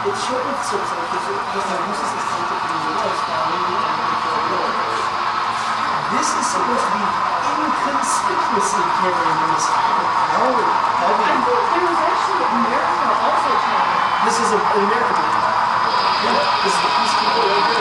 It's short-lived service because it uses this concept in the lifestyle. This is supposed to be inconspicuously carrying this. I thought there was actually America also carrying. This is an American one. Yeah, this is the peacekeeper right here.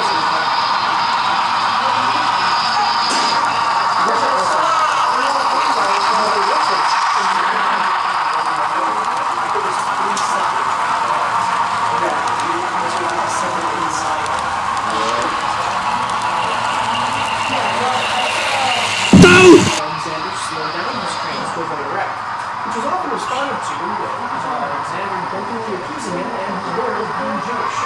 Which was often responded to Alexander openly accusing him and the world of being Jewish.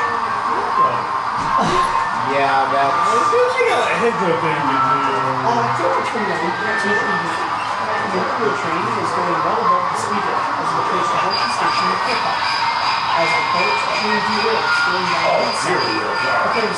Yeah, that's... I got a hiccup thing to do. On October 29th, the nuclear train is going well above the speed limit as it approaches the Hampton station in Hilltop. As the coach train derails, going down the side. According to